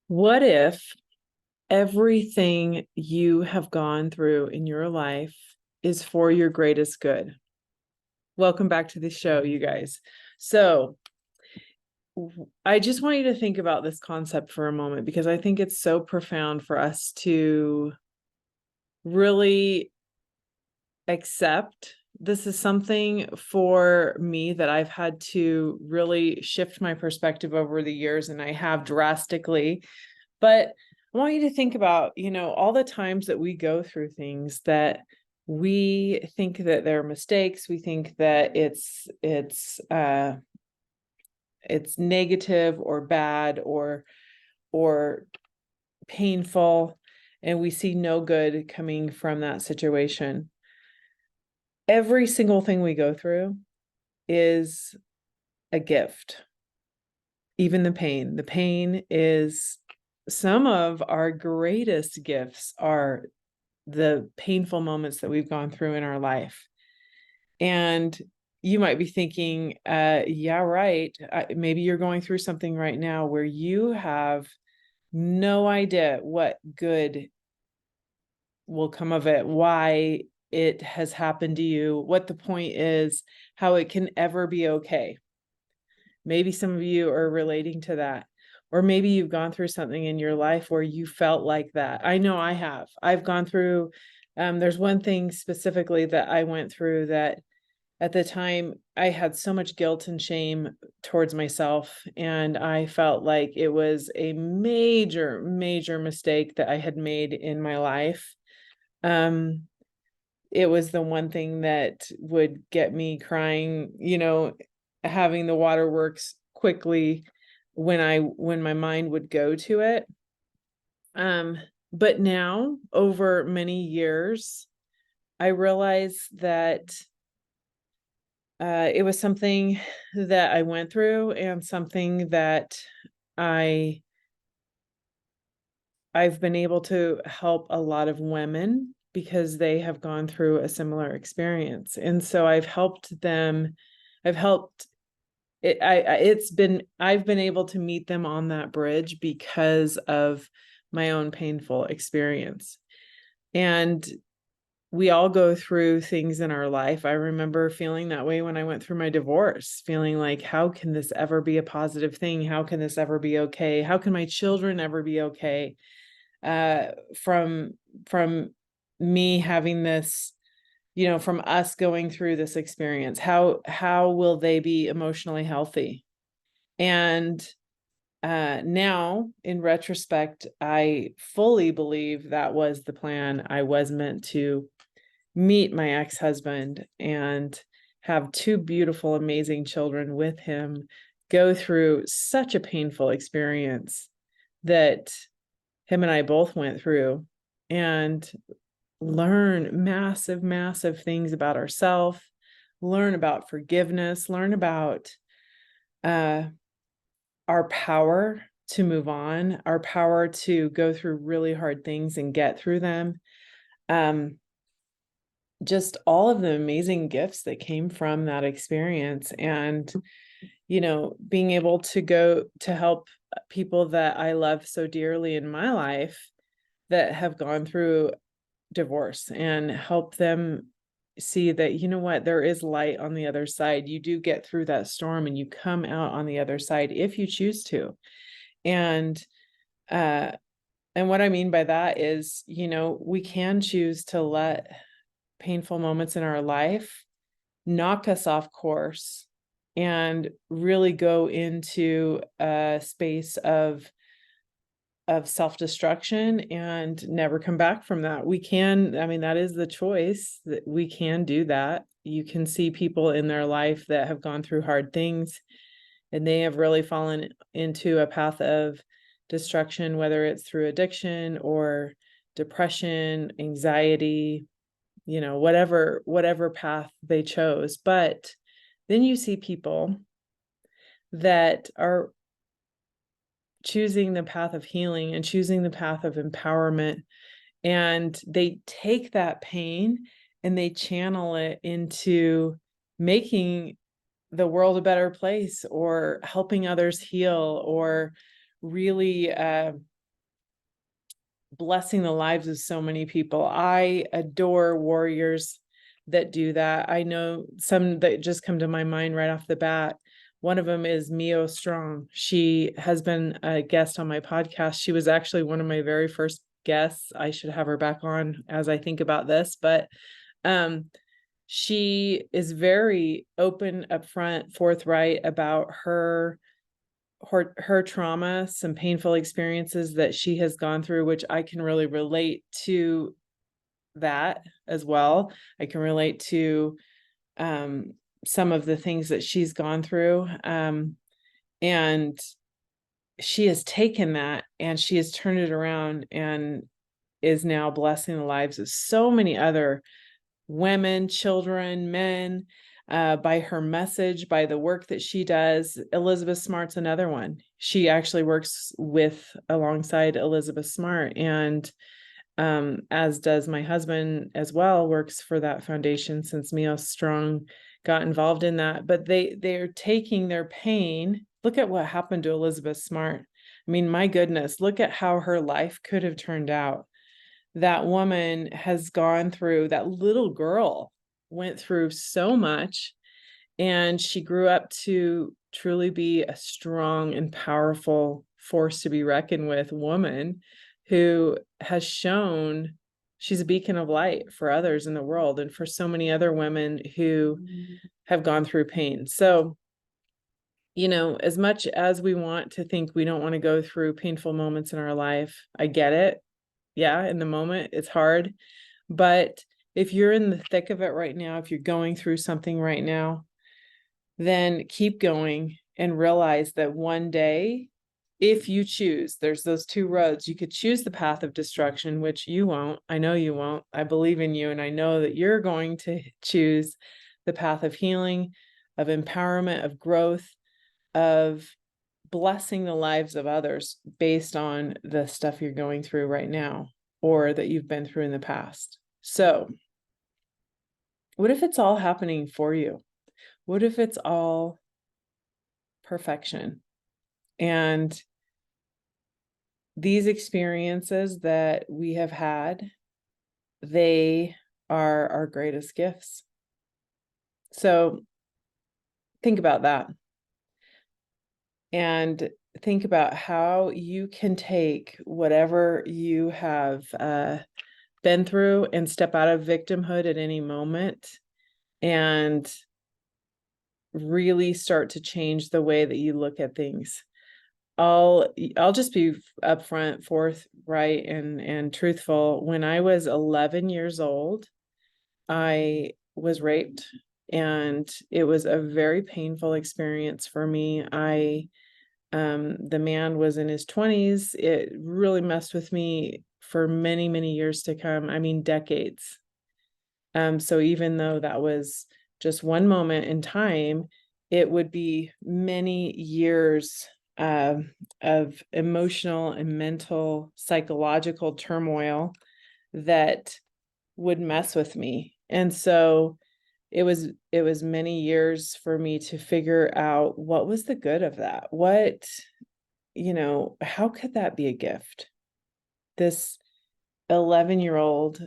What if everything you have gone through in your life is for your greatest good? Welcome back to the show, you guys. So, I just want you to think about this concept for a moment because I think it's so profound for us to really accept. This is something for me that I've had to really shift my perspective over the years, and I have drastically. But I want you to think about, all the times that we go through things that we think that they're mistakes. We think that it's negative or bad or painful, and we see no good coming from that situation. Every single thing we go through is a gift. Even the pain. The pain is some of our greatest gifts are the painful moments that we've gone through in our life. And you might be thinking, yeah, right. Maybe you're going through something right now where you have no idea what good will come of it, why it has happened to you, what the point is, how it can ever be okay. Maybe some of you are relating to that. Or maybe you've gone through something in your life where you felt like that. I know I have. I've gone through, there's one thing specifically that I went through that at the time I had so much guilt and shame towards myself. And I felt like it was a major, major mistake that I had made in my life. It was the one thing that would get me crying, having the waterworks quickly when my mind would go to it. But now, over many years, I realize that it was something that I went through and something that I I've been able to help a lot of women because they have gone through a similar experience. And so I've helped I've been able to meet them on that bridge because of my own painful experience. And we all go through things in our life. I remember feeling that way when I went through my divorce, feeling like, how can this ever be a positive thing? How can this ever be okay? How can my children ever be okay? From me having this, from us going through this experience, how will they be emotionally healthy? And now in retrospect, I fully believe that was the plan. I was meant to meet my ex-husband and have two beautiful, amazing children with him, go through such a painful experience that him and I both went through, and learn massive, massive things about ourselves, learn about forgiveness, learn about our power to move on, our power to go through really hard things and get through them. Just all of the amazing gifts that came from that experience. And, being able to go to help people that I love so dearly in my life that have gone through divorce and help them see that, what, there is light on the other side. You do get through that storm and you come out on the other side if you choose to. And uh and what I mean by that is, we can choose to let painful moments in our life knock us off course and really go into a space of self-destruction and never come back from that. We can, I mean, that is the choice, that we can do that. You can see people in their life that have gone through hard things and they have really fallen into a path of destruction, whether it's through addiction or depression, anxiety, whatever path they chose. But then you see people that are choosing the path of healing and choosing the path of empowerment, and they take that pain and they channel it into making the world a better place or helping others heal or really blessing the lives of so many people. I adore warriors that do that. I know some that just come to my mind right off the bat. One of them is Mio Strong. She has been a guest on my podcast. She was actually one of my very first guests. I should have her back on as I think about this, but she is very open, upfront, forthright about her trauma, some painful experiences that she has gone through, which I can really relate to that as well. I can relate to some of the things that she's gone through. And she has taken that and she has turned it around and is now blessing the lives of so many other women, children, men, by her message, by the work that she does. Elizabeth Smart's another one. She actually works alongside Elizabeth Smart, and as does my husband as well, works for that foundation since Mio Strong got involved in that. But they're taking their pain. Look at what happened to Elizabeth Smart. I mean, my goodness, look at how her life could have turned out. That woman has gone through, that little girl went through so much, and she grew up to truly be a strong and powerful force to be reckoned with woman who has shown she's a beacon of light for others in the world and for so many other women who have gone through pain. So, as much as we want to think we don't want to go through painful moments in our life, I get it. Yeah, in the moment, it's hard. But if you're in the thick of it right now, if you're going through something right now, then keep going and realize that one day, if you choose, there's those two roads. You could choose the path of destruction, which you won't. I know you won't. I believe in you, and I know that you're going to choose the path of healing, of empowerment, of growth, of blessing the lives of others based on the stuff you're going through right now or that you've been through in the past. So, what if it's all happening for you? What if it's all perfection? And these experiences that we have had, they are our greatest gifts. So, think about that. And think about how you can take whatever you have been through and step out of victimhood at any moment and really start to change the way that you look at things. I'll just be upfront, forthright, and truthful. When I was 11 years old, I was raped, and it was a very painful experience for me. The man was in his 20s. It really messed with me for many, many years to come. I mean, decades. So even though that was just one moment in time, it would be many years of emotional and mental, psychological turmoil that would mess with me. And so it was many years for me to figure out what was the good of that. How could that be a gift? This 11-year-old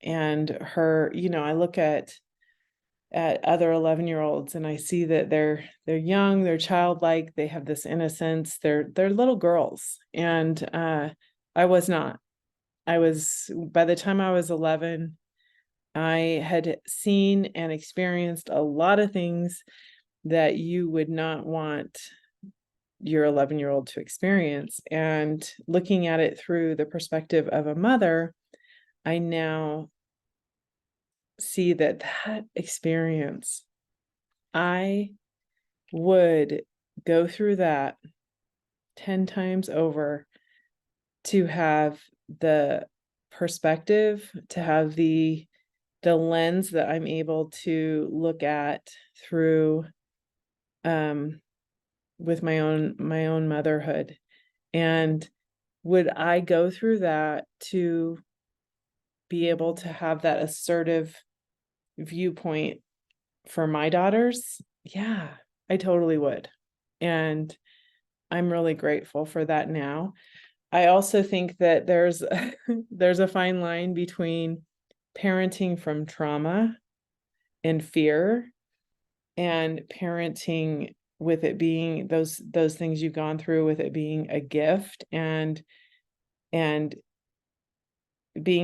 and her, I look at other 11-year-olds and I see that they're young, they're childlike, they have this innocence, they're little girls. And I was not. By the time I was 11, I had seen and experienced a lot of things that you would not want your 11-year-old to experience. And looking at it through the perspective of a mother, I now see that experience, I would go through that 10 times over to have the perspective, to have the lens that I'm able to look at through with my own motherhood. And would I go through that to be able to have that assertive viewpoint for my daughters? Yeah, I totally would. And I'm really grateful for that now. I also think that there's there's a fine line between parenting from trauma and fear and parenting with it being those things you've gone through, with it being a gift, and being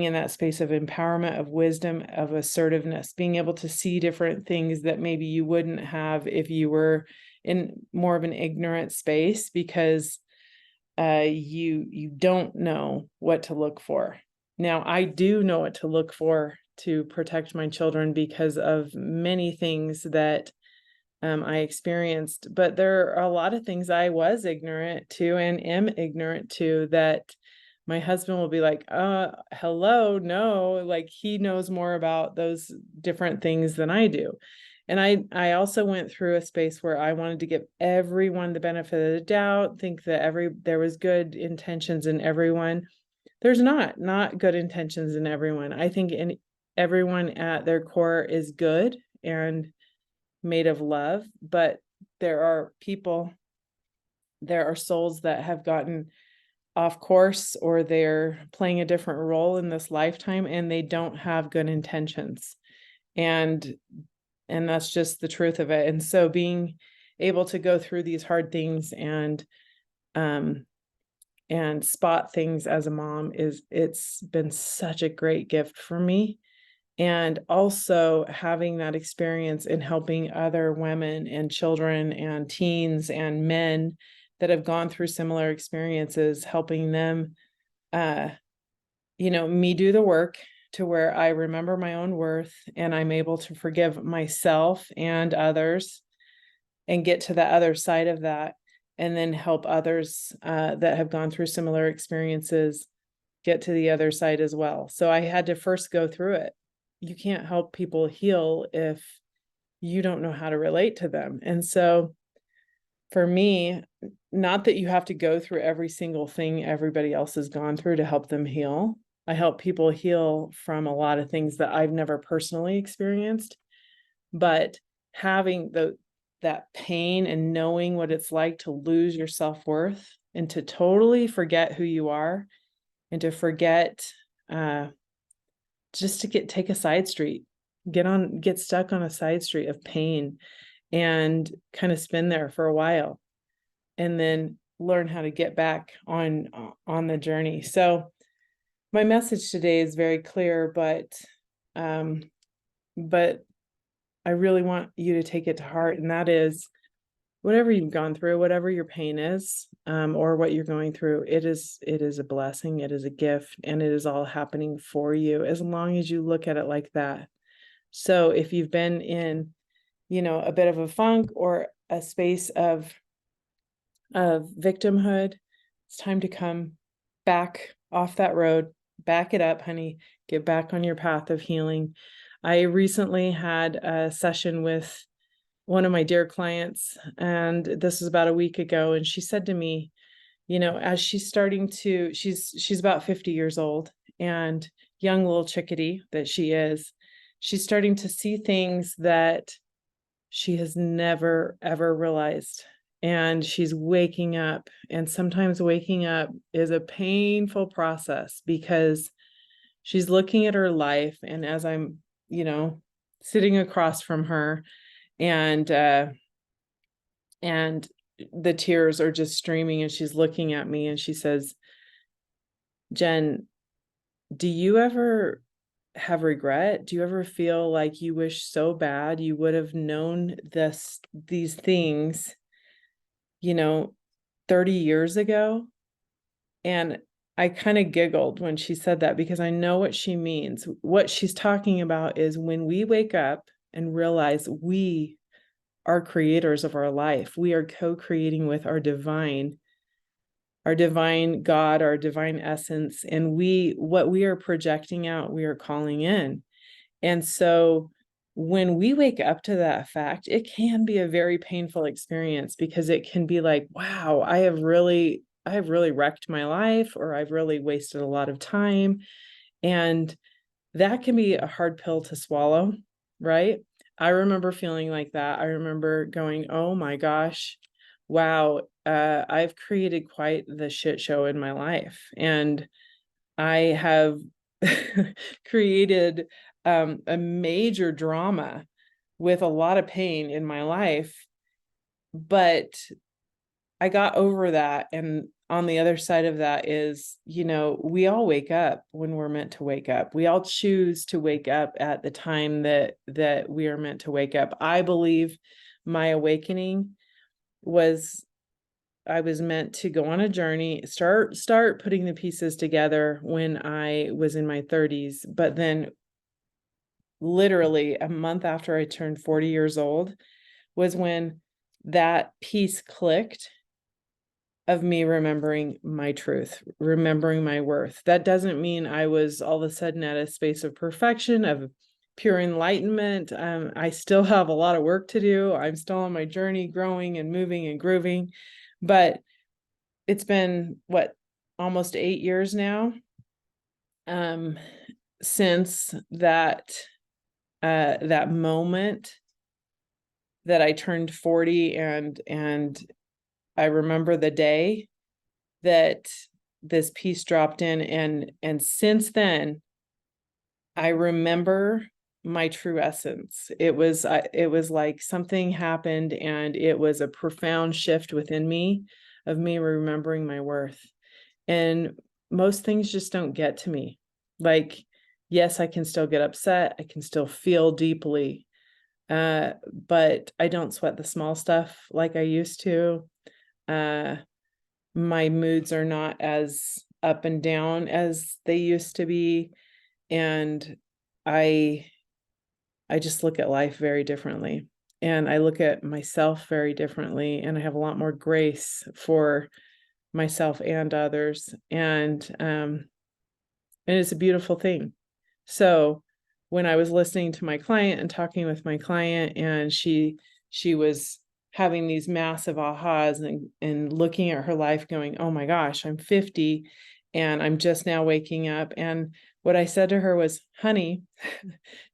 in that space of empowerment, of wisdom, of assertiveness, being able to see different things that maybe you wouldn't have if you were in more of an ignorant space, because you don't know what to look for. Now, I do know what to look for to protect my children because of many things that I experienced, but there are a lot of things I was ignorant to and am ignorant to that my husband will be like, hello, no, like he knows more about those different things than I do. And I also went through a space where I wanted to give everyone the benefit of the doubt, think that there was good intentions in everyone. There's not good intentions in everyone. I think everyone at their core is good and made of love, but there are souls that have gotten off course, or they're playing a different role in this lifetime, and they don't have good intentions. And that's just the truth of it. And so being able to go through these hard things and spot things as a mom, it's been such a great gift for me. And also having that experience in helping other women and children and teens and men that have gone through similar experiences, helping them, me do the work to where I remember my own worth and I'm able to forgive myself and others and get to the other side of that, and then help others that have gone through similar experiences get to the other side as well. So I had to first go through it. You can't help people heal if you don't know how to relate to them. And so for me, not that you have to go through every single thing everybody else has gone through to help them heal. I help people heal from a lot of things that I've never personally experienced, but having that pain and knowing what it's like to lose your self-worth and to totally forget who you are, and to forget, just to take a side street, get stuck on a side street of pain and kind of spin there for a while, and then learn how to get back on the journey. So my message today is very clear, but I really want you to take it to heart, and that is, whatever you've gone through, whatever your pain is, or what you're going through, it is a blessing, it is a gift, and it is all happening for you, as long as you look at it like that. So if you've been in, a bit of a funk or a space of victimhood, it's time to come back off that road, back it up, honey, get back on your path of healing. I recently had a session with one of my dear clients, and this was about a week ago, and she said to me, as she's starting to, she's about 50 years old, and young little chickadee that she is, she's starting to see things that she has never ever realized, and she's waking up, and sometimes waking up is a painful process, because she's looking at her life, and as I'm sitting across from her, and the tears are just streaming, and she's looking at me, and she says, Jen, do you ever have regret? Do you ever feel like you wish so bad you would have known these things 30 years ago? And I kind of giggled when she said that, because I know what she means. What she's talking about is when we wake up and realize we are creators of our life. We are co-creating with our divine God, our divine essence. And what we are projecting out, we are calling in. And so when we wake up to that fact, it can be a very painful experience, because it can be like, wow, I have really wrecked my life, or I've really wasted a lot of time. And that can be a hard pill to swallow, right? I remember feeling like that. I remember going, oh my gosh, wow, I've created quite the shit show in my life, and I have created a major drama with a lot of pain in my life, but I got over that. And on the other side of that is, we all wake up when we're meant to wake up. We all choose to wake up at the time that we are meant to wake up. I believe my awakening was, I was meant to go on a journey, start putting the pieces together when I was in my 30s, but then literally a month after I turned 40 years old was when that piece clicked of me remembering my truth, remembering my worth. That doesn't mean I was all of a sudden at a space of perfection, of pure enlightenment. I still have a lot of work to do. I'm still on my journey, growing and moving and grooving, but it's been almost 8 years now, since that moment that I turned 40, and I remember the day that this piece dropped in, and since then I remember my true essence. It was like something happened, and it was a profound shift within me of me remembering my worth. And most things just don't get to me. Like, yes, I can still get upset, I can still feel deeply, but I don't sweat the small stuff like I used to. My moods are not as up and down as they used to be, and I just look at life very differently, and I look at myself very differently, and I have a lot more grace for myself and others, and it's a beautiful thing. So when I was listening to my client and talking with my client, and she was having these massive ahas, and looking at her life going, oh my gosh, I'm 50 and I'm just now waking up. And what I said to her was, honey,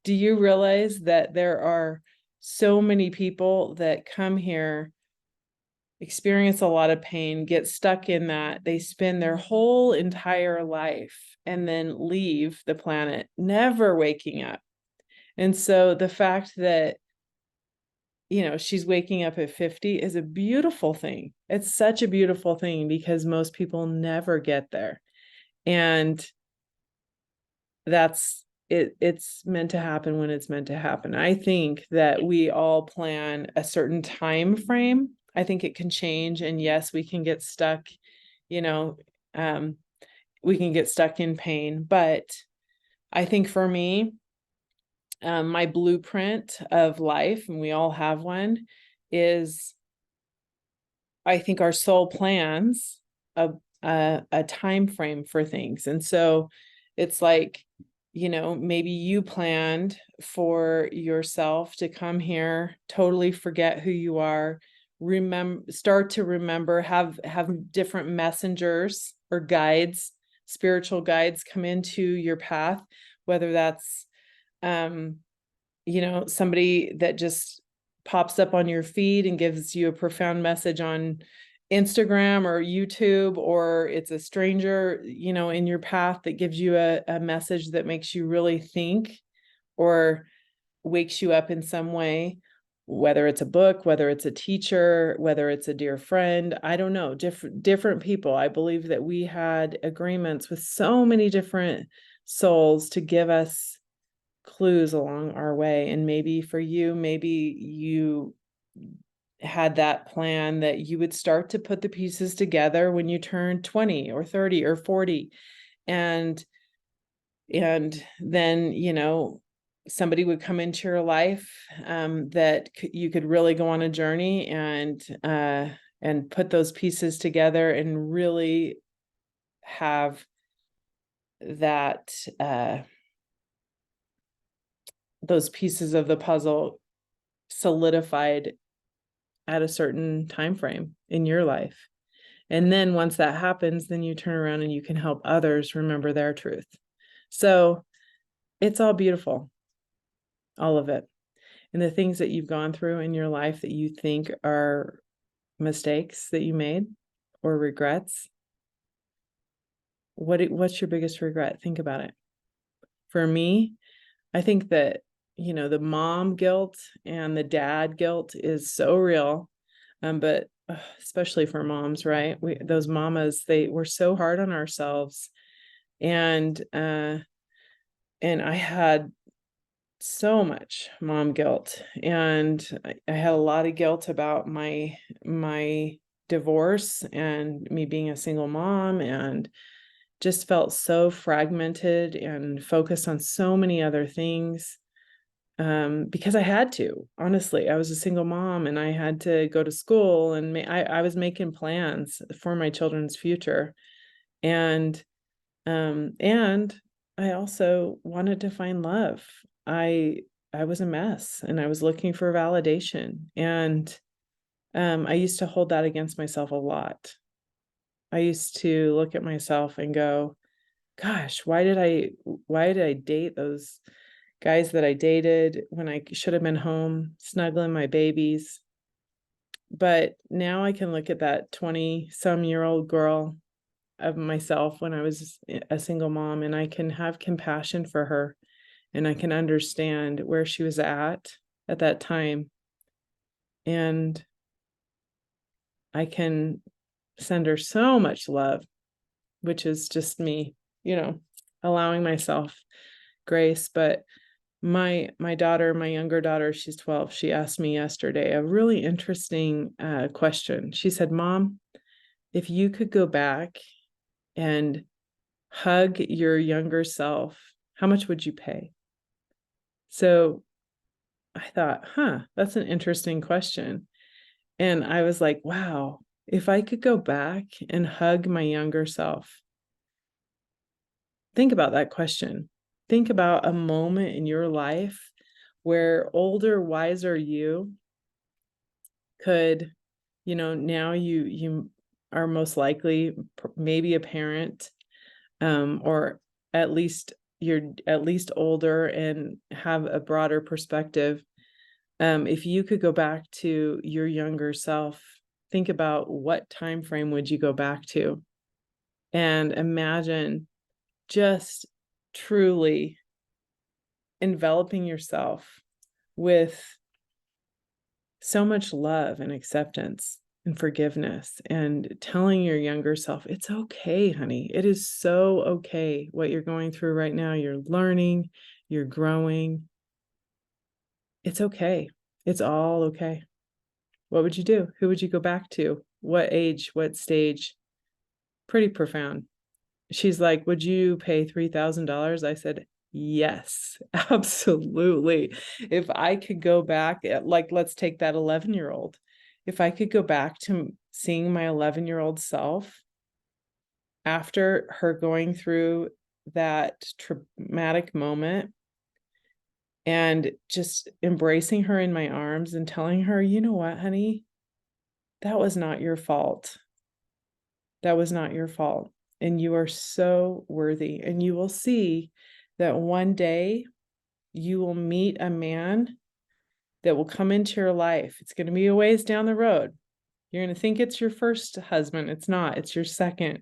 do you realize that there are so many people that come here, experience a lot of pain, get stuck in that, they spend their whole entire life and then leave the planet never waking up. And so the fact that she's waking up at 50 is a beautiful thing. It's such a beautiful thing, because most people never get there, and that's it. It's meant to happen when it's meant to happen. I think that we all plan a certain time frame. I think it can change, and yes, we can get stuck, um, we can get stuck in pain. But I think for me, my blueprint of life, and we all have one, is I think our soul plans a time frame for things. And so it's like, maybe you planned for yourself to come here, totally forget who you are, start to remember, have different messengers or guides, spiritual guides, come into your path, whether that's somebody that just pops up on your feed and gives you a profound message on Instagram or YouTube, or it's a stranger, in your path that gives you a message that makes you really think or wakes you up in some way, whether it's a book, whether it's a teacher, whether it's a dear friend. I don't know, different people. I believe that we had agreements with so many different souls to give us clues along our way. And maybe for you, maybe you had that plan that you would start to put the pieces together when you turn 20 or 30 or 40, and then somebody would come into your life, that you could really go on a journey and put those pieces together and really have that those pieces of the puzzle solidified at a certain time frame in your life. And then once that happens, then you turn around and you can help others remember their truth. So it's all beautiful, all of it. And the things that you've gone through in your life that you think are mistakes that you made or regrets? What's your biggest regret? Think about it. For me, I think that, the mom guilt and the dad guilt is so real. But especially for moms, right? Those mamas, we're so hard on ourselves. And I had so much mom guilt, and I had a lot of guilt about my divorce and me being a single mom, and just felt so fragmented and focused on so many other things, because I had to. Honestly, I was a single mom and I had to go to school, and I was making plans for my children's future, and and I also wanted to find love. I I was a mess and I was looking for validation, and I used to hold that against myself a lot. I used to look at myself and go, gosh, why did I date those guys that I dated when I should have been home snuggling my babies? But now I can look at that 20-some-year-old girl of myself when I was a single mom, and I can have compassion for her, and I can understand where she was at that time, and I can send her so much love, which is just me, allowing myself grace. But my daughter, my younger daughter, she's 12, she asked me yesterday a really interesting question. She said, Mom, if you could go back and hug your younger self, how much would you pay? So I thought, that's an interesting question. And I was like, wow, if I could go back and hug my younger self, think about that question. Think about a moment in your life where older, wiser you could, now you are most likely maybe a parent, or at least you're at least older and have a broader perspective. If you could go back to your younger self, think about what time frame would you go back to, and imagine just truly enveloping yourself with so much love and acceptance and forgiveness, and telling your younger self, it's okay, honey. It is so okay what you're going through right now. You're learning, you're growing. It's okay. It's all okay. What would you do? Who would you go back to? What age? What stage? Pretty profound. She's like, would you pay $3,000? I said, yes, absolutely. If I could go back, like, let's take that 11-year-old. If I could go back to seeing my 11-year-old self after her going through that traumatic moment, and just embracing her in my arms and telling her, you know what, honey, that was not your fault. That was not your fault. And you are so worthy. And you will see that one day you will meet a man that will come into your life. It's going to be a ways down the road. You're going to think it's your first husband. It's not, it's your second.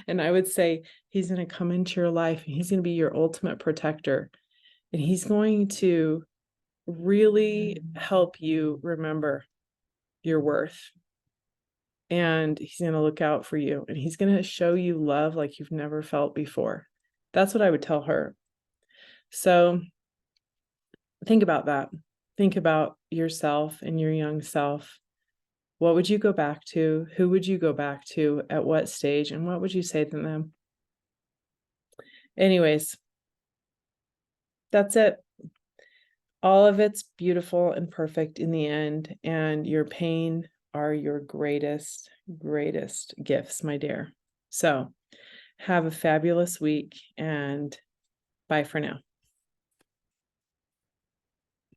And I would say he's going to come into your life and he's going to be your ultimate protector. And he's going to really help you remember your worth. And he's going to look out for you, and he's going to show you love like you've never felt before. That's what I would tell her. So think about that. Think about yourself and your young self. What would you go back to? Who would you go back to? At what stage? And what would you say to them? Anyways, that's it. All of it's beautiful and perfect in the end, and your pain are your greatest, greatest gifts, my dear. So have a fabulous week, and bye for now.